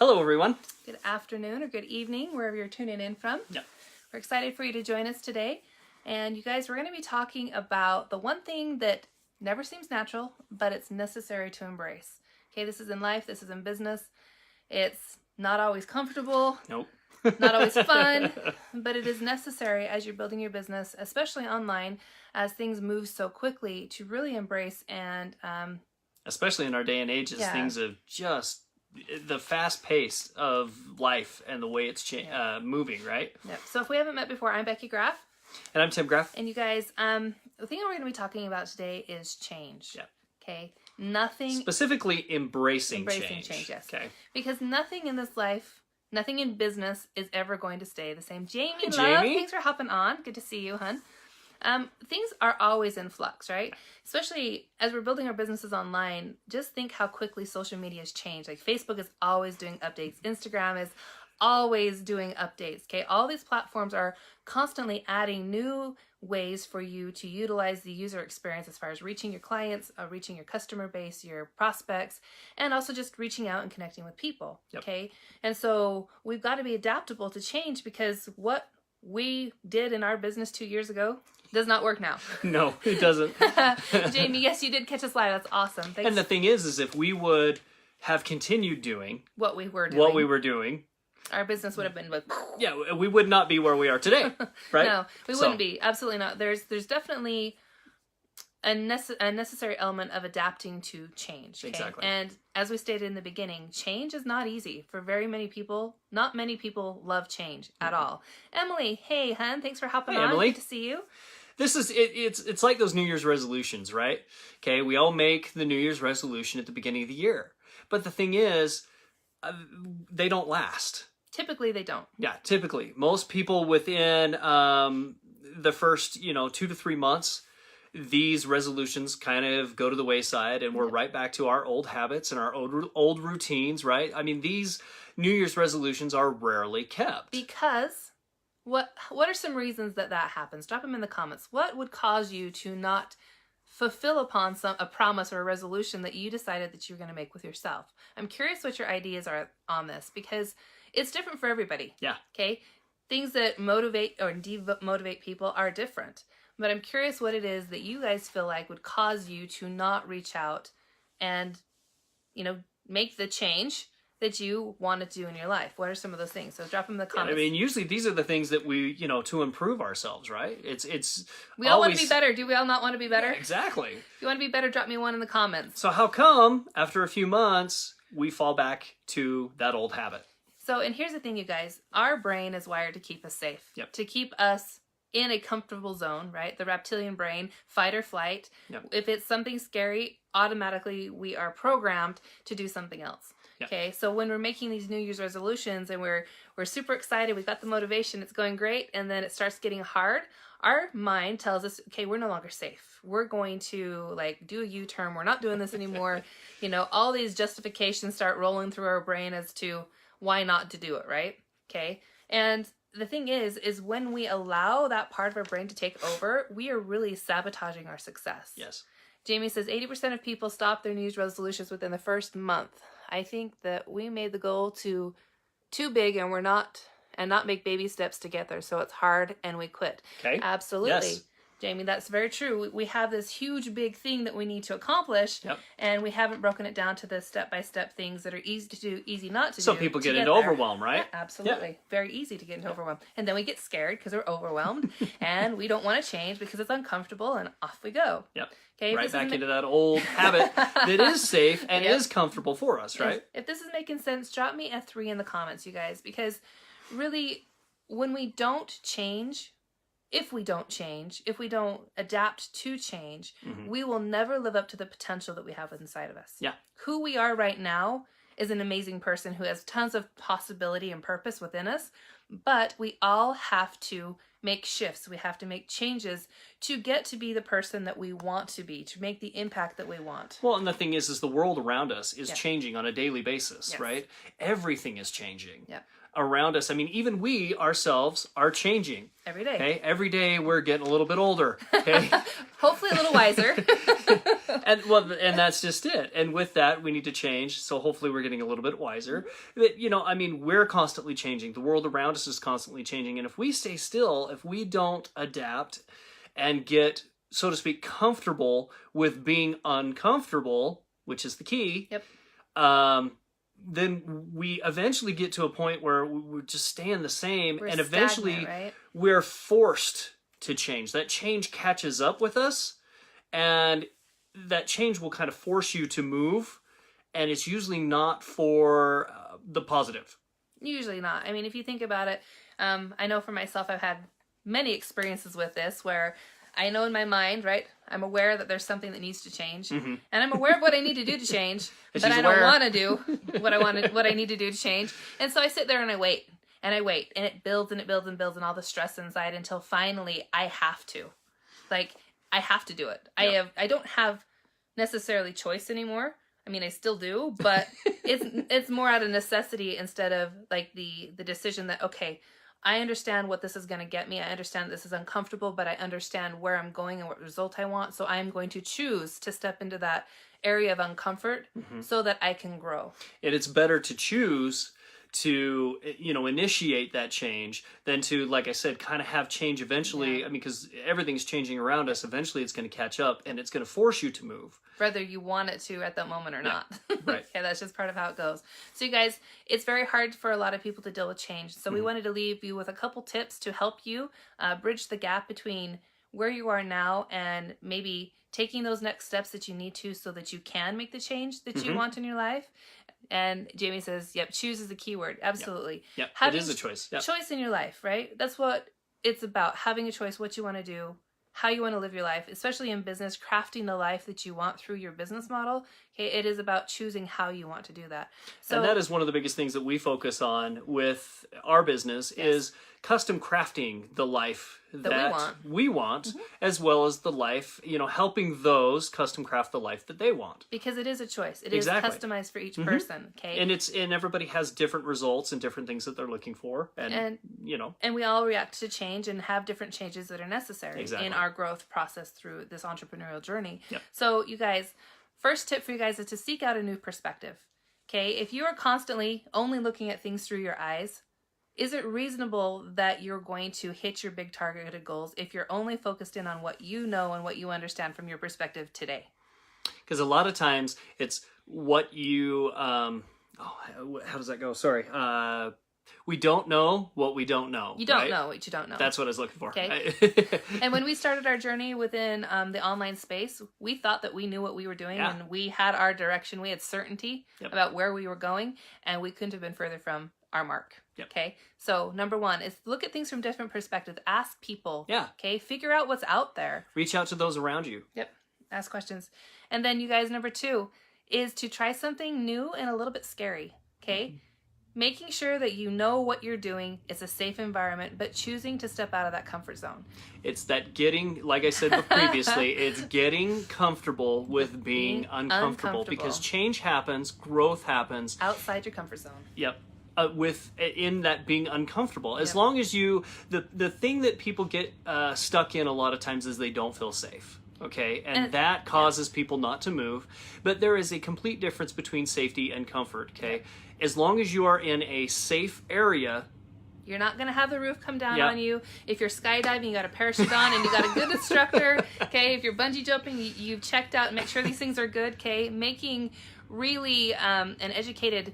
Hello, everyone. Good afternoon or good evening, wherever you're tuning in from. Yeah. We're excited for you to join us today. And you guys, we're going to be talking about the one thing that never seems natural, but it's necessary to embrace. Okay, this is in life, this is in business. It's not always comfortable. Nope. Not always fun, but it is necessary as you're building your business, especially online, as things move so quickly, to really embrace and especially in our day and age, as Yeah. things have just the fast pace of life and the way it's moving, right? Yep. So if we haven't met before, I'm Becky Graff. And I'm Tim Graff. And you guys, the thing we're going to be talking about today is change. Yeah. Okay. Nothing. Specifically embracing change, yes. Okay. Because nothing in this life, nothing in business is ever going to stay the same. Jamie, Hey, love, Jamie. thanks for hopping on. Good to see you, hun. Things are always in flux, right? Especially as we're building our businesses online, just think how quickly social media has changed. Like Facebook is always doing updates. Instagram is always doing updates, okay? All these platforms are constantly adding new ways for you to utilize the user experience as far as reaching your clients, reaching your customer base, your prospects, and also just reaching out and connecting with people, Yep. okay? And so we've got to be adaptable to change, because what we did in our business 2 years ago does not work now. No, it doesn't. Jamie, yes, you did catch us live. That's awesome. Thanks. And the thing is if we would have continued doing what we were doing, our business would have been like, yeah, we would not be where we are today, right? No, we wouldn't be. Absolutely not. There's definitely a necessary element of adapting to change. Okay? Exactly. And as we stated in the beginning, change is not easy for very many people. Not many people love change at all. Emily, hey, hun, thanks for hopping Hey, on. Emily. Good to see you. This is it's like those New Year's resolutions, right? Okay, we all make the New Year's resolution at the beginning of the year. But the thing is, they don't last. Typically, they don't. Yeah, typically. Most people within the first, 2 to 3 months, these resolutions kind of go to the wayside, and we're right back to our old habits and our old routines, right? I mean, these New Year's resolutions are rarely kept. Because what are some reasons that happens? Drop them in the comments. What would cause you to not fulfill upon a promise or a resolution that you decided that you're going to make with yourself? I'm curious what your ideas are on this, because it's different for everybody. Yeah. Okay? Things that motivate or demotivate people are different. But I'm curious what it is that you guys feel like would cause you to not reach out and, make the change that you want to do in your life. What are some of those things? So drop them in the comments. I mean, usually these are the things that we, to improve ourselves, right? It's we all want to be better. Do we all not want to be better? Yeah, exactly. If you want to be better, drop me one in the comments. So how come after a few months we fall back to that old habit? So, and here's the thing, you guys. Our brain is wired to keep us safe. Yep. To keep us in a comfortable zone, right? The reptilian brain, fight or flight. Yep. If it's something scary, automatically we are programmed to do something else. Yep. Okay, so when we're making these New Year's resolutions and we're super excited, we've got the motivation, it's going great, and then it starts getting hard, our mind tells us, okay, we're no longer safe. We're going to do a U-turn. We're not doing this anymore. All these justifications start rolling through our brain as to why not to do it, right? Okay, and the thing is when we allow that part of our brain to take over, we are really sabotaging our success. Yes. Jamie says 80% of people stop their New Year's resolutions within the first month. I think that we made the goal too big, and not make baby steps to get there. So it's hard and we quit. Okay. Absolutely. Yes. Jamie, that's very true. We have this huge big thing that we need to accomplish, Yep. and we haven't broken it down to the step-by-step things that are easy to do, easy not to do. So people get to into there. overwhelm, right? Yeah, absolutely. Very easy to get into overwhelm. And then we get scared because we're overwhelmed, and we don't want to change because it's uncomfortable, and off we go. Yep. Okay, Right back into that old habit that is safe and Yep. is comfortable for us, right? If this is making sense, drop me a 3 in the comments, you guys, because really, when we don't change, if we don't adapt to change, we will never live up to the potential that we have inside of us. Yeah. Who we are right now is an amazing person who has tons of possibility and purpose within us, but we all have to make shifts. We have to make changes to get to be the person that we want to be, to make the impact that we want. Well, and the thing is the world around us is Yeah. changing on a daily basis, Yes. right? Everything is changing. Yeah. around us. I mean, even we ourselves are changing. Every day. Okay, every day we're getting a little bit older. Okay, Hopefully a little wiser. and that's just it. And with that, we need to change. So hopefully, we're getting a little bit wiser. But, I mean, we're constantly changing. The world around us is constantly changing. And if we stay still, if we don't adapt and get, so to speak, comfortable with being uncomfortable, which is the key. Yep. Then we eventually get to a point where we're just staying the same, We're and eventually stagnant, right? we're forced to change. That change catches up with us, and that change will kind of force you to move, and it's usually not for the positive. Usually not. I mean, if you think about it, I know for myself, I've had many experiences with this where I know in my mind, right, I'm aware that there's something that needs to change, and I'm aware of what I need to do to change, but I don't want to do what I need to do to change. And so I sit there and I wait, and it builds and it builds and builds, and all the stress inside until finally I have to. Like, I have to do it. Yep. I don't have necessarily choice anymore. I mean, I still do, but it's more out of necessity instead of like the decision that, okay, I understand what this is going to get me. I understand this is uncomfortable, but I understand where I'm going and what result I want. So I'm going to choose to step into that area of uncomfort so that I can grow. And it's better to choose to, initiate that change than to, like I said, kind of have change eventually. Yeah. I mean, because everything's changing around us. Eventually it's going to catch up, and it's going to force you to move. Whether you want it to at that moment or not. Right. Okay, that's just part of how it goes. So you guys, it's very hard for a lot of people to deal with change. So we wanted to leave you with a couple tips to help you bridge the gap between where you are now and maybe taking those next steps that you need to so that you can make the change that you want in your life. And Jamie says, yep, choose is the key word. Absolutely. Yep, Having it is a choice. Yep. Choice in your life, right? That's what it's about. Having a choice, what you want to do, how you want to live your life, especially in business, crafting the life that you want through your business model. Okay, it is about choosing how you want to do that. So, and that is one of the biggest things that we focus on with our business is custom crafting the life that we want as well as the life, helping those custom craft the life that they want. Because it is a choice. It Exactly. is customized for each person. Okay. And everybody has different results and different things that they're looking for. And we all react to change and have different changes that are necessary in our growth process through this entrepreneurial journey. Yep. So you guys, first tip for you guys is to seek out a new perspective. Okay. If you are constantly only looking at things through your eyes, is it reasonable that you're going to hit your big targeted goals if you're only focused in on what you know and what you understand from your perspective today? Because a lot of times it's what you, how does that go? Sorry. We don't know what we don't know. You don't know what you don't know. That's what I was looking for. Okay. And when we started our journey within the online space, we thought that we knew what we were doing and we had our direction. We had certainty about where we were going, and we couldn't have been further from our mark. Yep. Okay. So number one is look at things from different perspectives. Ask people. Yeah. Okay. Figure out what's out there. Reach out to those around you. Yep. Ask questions. And then you guys, number two is to try something new and a little bit scary. Okay. Making sure that you know what you're doing. It's a safe environment, but choosing to step out of that comfort zone. It's that getting, like I said previously, it's getting comfortable with being uncomfortable because change happens, growth happens. Outside your comfort zone. Yep. In that being uncomfortable. As long as the thing that people get stuck in a lot of times is they don't feel safe. Okay, and that causes people not to move. But there is a complete difference between safety and comfort. Okay, as long as you are in a safe area, you're not going to have the roof come down on you. If you're skydiving, you got a parachute on and you got a good instructor. Okay, if you're bungee jumping, you've checked out and make sure these things are good. Okay, making really an educated,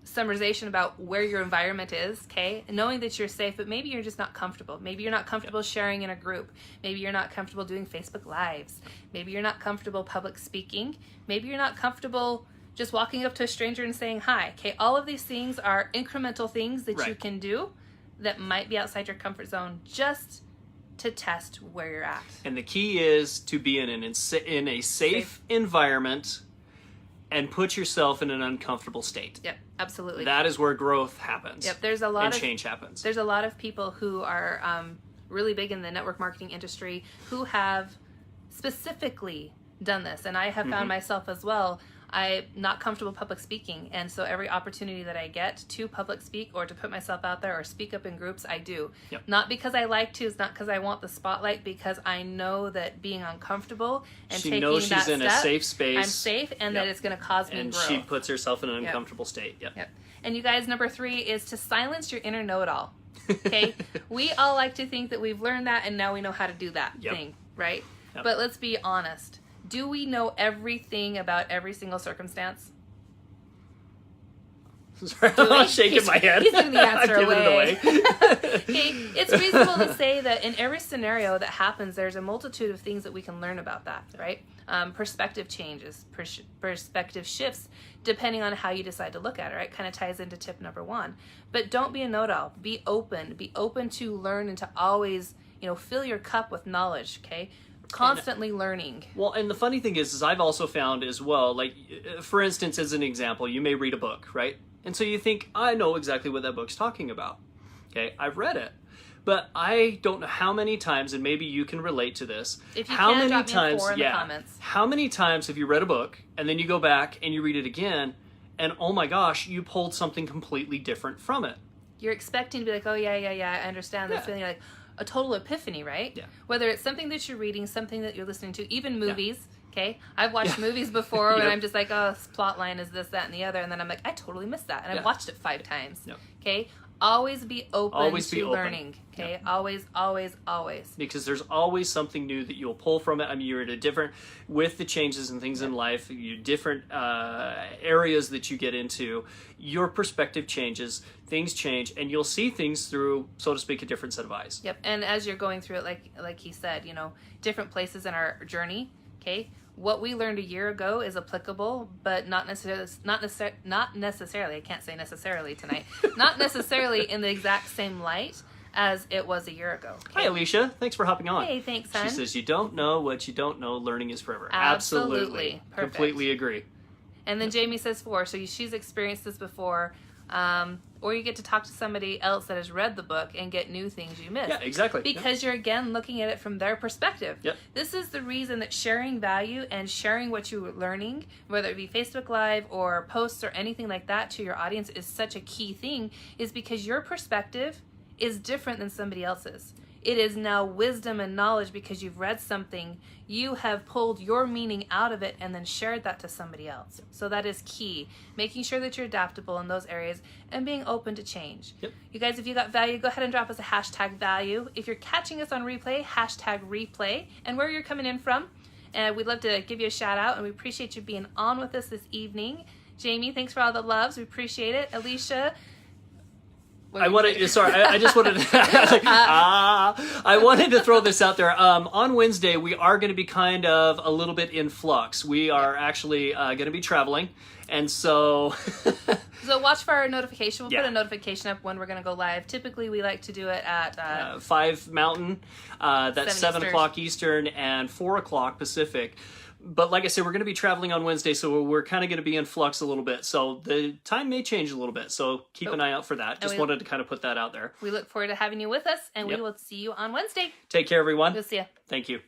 summarization about where your environment is, okay? And knowing that you're safe, but maybe you're just not comfortable. Maybe you're not comfortable sharing in a group. Maybe you're not comfortable doing Facebook Lives. Maybe you're not comfortable public speaking. Maybe you're not comfortable just walking up to a stranger and saying hi, okay? All of these things are incremental things that you can do that might be outside your comfort zone just to test where you're at. And the key is to be in a safe environment and put yourself in an uncomfortable state. Yep, absolutely. That is where growth happens. Yep, there's a lot of change happens. There's a lot of people who are really big in the network marketing industry who have specifically done this, and I have found myself as well. I'm not comfortable public speaking, and so every opportunity that I get to public speak or to put myself out there or speak up in groups, I do. Yep. Not because I like to, it's not because I want the spotlight, because I know that being uncomfortable and She taking knows she's that in step, a safe space. I'm safe, and that Yep. it's going to cause me And growth. she puts herself in an uncomfortable state. Yep. Yep. And you guys, number 3 is to silence your inner know-it-all. Okay? We all like to think that we've learned that and now we know how to do that Yep. thing, right? Yep. But let's be honest. Do we know everything about every single circumstance? Sorry, Do we? I'm shaking my head. He's giving the answer I'm giving away. it away. Okay, it's reasonable to say that in every scenario that happens, there's a multitude of things that we can learn about that, right? Perspective changes, perspective shifts, depending on how you decide to look at it, right? Kind of ties into tip number 1. But don't be a know-it-all. Be open to learn and to always, fill your cup with knowledge, okay? Constantly learning. Well, and the funny thing is I've also found as well, like, for instance, as an example, you may read a book, right? And so you think, I know exactly what that book's talking about. Okay, I've read it. But I don't know how many times, and maybe you can relate to this. If you how can, many drop me a times, 4 in the comments. How many times have you read a book and then you go back and you read it again, and oh my gosh, you pulled something completely different from it? You're expecting to be like, oh, yeah, I understand this Yeah. feeling, like a total epiphany, right? Yeah. Whether it's something that you're reading, something that you're listening to, even movies, okay? I've watched movies before and Yep. I'm just like, oh, this plot line is this, that, and the other, and then I'm like, I totally missed that, and I've watched it 5 times, Yep. okay? Always be open Always to be open. learning, okay? Always. Because there's always something new that you'll pull from it. I mean, you're at a different, with the changes and things in life, you different areas that you get into, your perspective changes, things change, and you'll see things through, so to speak, a different set of eyes. Yep, and as you're going through it, like he said, different places in our journey, okay? What we learned a year ago is applicable, but not necessarily. I can't say necessarily tonight. Not necessarily in the exact same light as it was a year ago. Okay? Hi, Alicia. Thanks for hopping on. Hey, thanks, son. She says, you don't know what you don't know. Learning is forever. Absolutely. Perfect. Completely agree. And then Jamie says 4, so she's experienced this before. Or you get to talk to somebody else that has read the book and get new things you missed. Yeah, exactly. Because you're, again, looking at it from their perspective. Yep. This is the reason that sharing value and sharing what you're learning, whether it be Facebook Live or posts or anything like that to your audience, is such a key thing, is because your perspective is different than somebody else's. It is now wisdom and knowledge because you've read something, you have pulled your meaning out of it and then shared that to somebody else. So that is key. Making sure that you're adaptable in those areas and being open to change. Yep. You guys, if you got value, go ahead and drop us a #value. If you're catching us on replay, #replay, and where you're coming in from. And we'd love to give you a shout out, and we appreciate you being on with us this evening. Jamie, thanks for all the loves. We appreciate it. Alicia, I just wanted to, I wanted to throw this out there. On Wednesday, we are going to be kind of a little bit in flux. We are actually going to be traveling. And so... So watch for our notification. We'll Yeah. put a notification up when we're going to go live. Typically, we like to do it at... 5 Mountain, that's 7 Eastern. o'clock Eastern, and 4 o'clock Pacific. But like I said, we're going to be traveling on Wednesday, so we're kind of going to be in flux a little bit. So the time may change a little bit, so keep an eye out for that. Just wanted to kind of put that out there. We look forward to having you with us, and Yep. we will see you on Wednesday. Take care, everyone. We'll see you. Thank you.